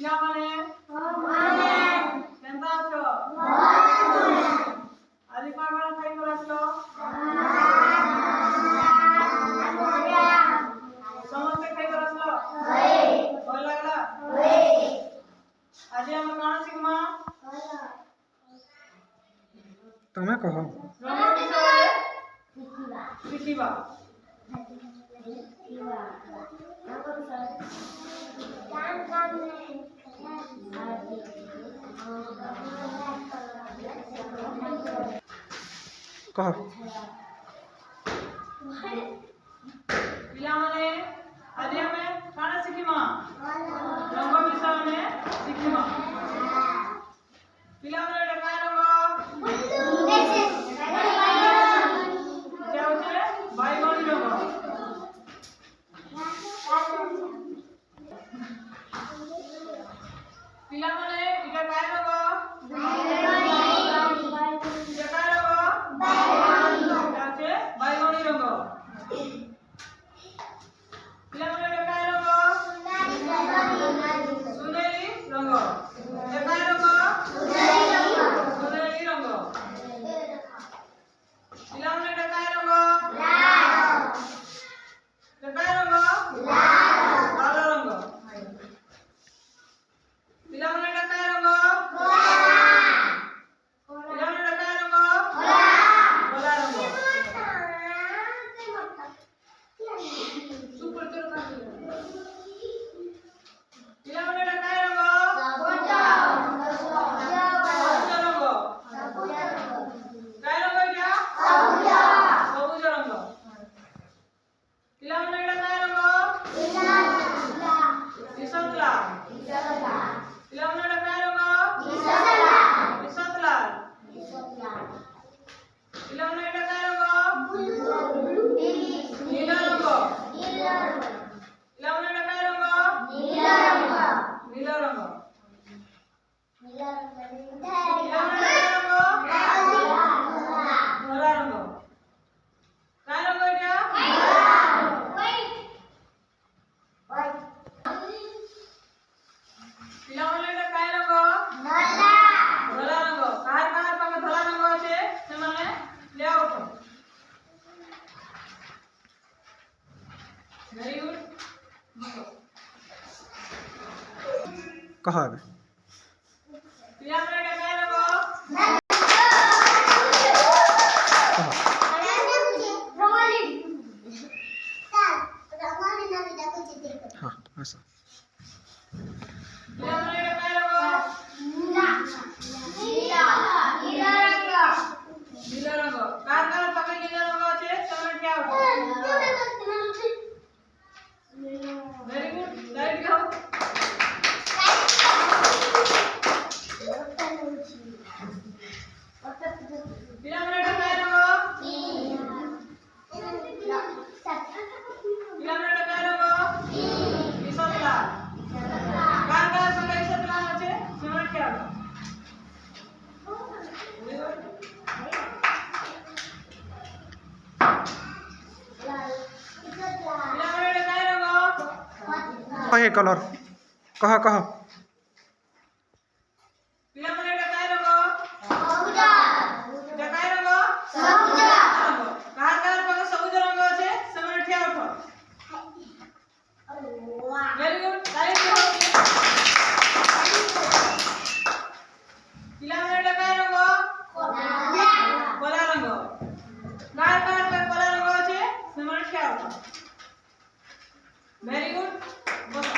ପିଲାମାନେ କେନ୍ତା ଅଛ? ଆଜି କାଣା ଖାଇକରି ଆସିଲ? ସମସ୍ତେ ଖାଇକରି ଆସିଲ? ଭଲ ଲାଗିଲା? ଆଜି ଆମେ କାଣା ଶିଖମା? ତମେ କହ। ରଙ୍ଗ ବିଷୟରେ ଶିଖିବା। कह पिलामाने आज हमें काना शिखिमा रंग विषय में शिखिमा। पिलामाने एटा काय रंग? जाउचे बाइगणी रंग। पिलामाने एटा काय रंग? बाइगणी रंग। पिलामाने एटा काय रंग? सुनेली रंग। एटा काय रंग? सुनेली रंग। पिलामाने एटा काय रंग? एटा काय रंग? लाल रंग। पिलामाने एटा काय रंग? पिलामाने एटा काय रंग? कला रंग। पिलामाने एटा काय रंग? सबुज रंग। काय रंग एटा? सबुज रंग। पिलामाने एटा काय रंग? दिसत लाल। पिलामाने एटा काय रंग? दिसत लाल। पिलामाने एटा काय रंग? नीला रंग। पिलामाने एटा काय रंग? नीला रंग। पिलामाने एटा रंग? धला रंग। काय रंग एटा? पिलामाने एटा काय रंग? धला रंग। काहार काहार पाके धला रंग আছে ସେମାନେ લે આવો। Very good. कह ଏବେ पिलामाने एटा काय रंग? हाँ ऐसा पिलामाने एटा काय रंग? नीला रंग। काहार काहार पाके नीला रंग আছে ସେମାନେ લે આવો। Very good. साइड दिखाओ। पिलामाने एटा काय रंग? पिलामाने एटा काय रंग? दिसत लाल। काहार काहार पाके दिसत लाल আছে ସେମାନେ લે આવો। पिलामाने एटा काय रंग? कह ये कलर कह कह पिलामाने एटा काय रंग? एटा काय रंग? रंग। काहार काहार पाके सबुज रंग আছে ସେମାନେ ଠିଆ ଉଠ। Very good. साइड दिखाओ। पिलामाने एटा काय रंग? कला रंग। काहार काहार पाके कला रंग আছে ସେମାନେ ଠିଆ ଉଠ। Very good. बस।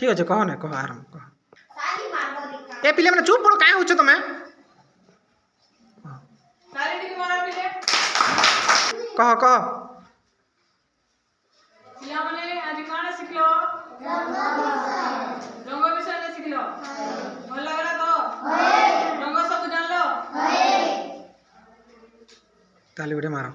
ठीक अच्छे कह ना कह आराम कह ए पिले मैंने चुप पड़ो काहे होछ तमे ताली टिके मारा पिले कह कह पिला माने आज काना सिखलो रंग विषय ने सिखलो भल लागला तो रंग सब जानलो ताली उठे मारो।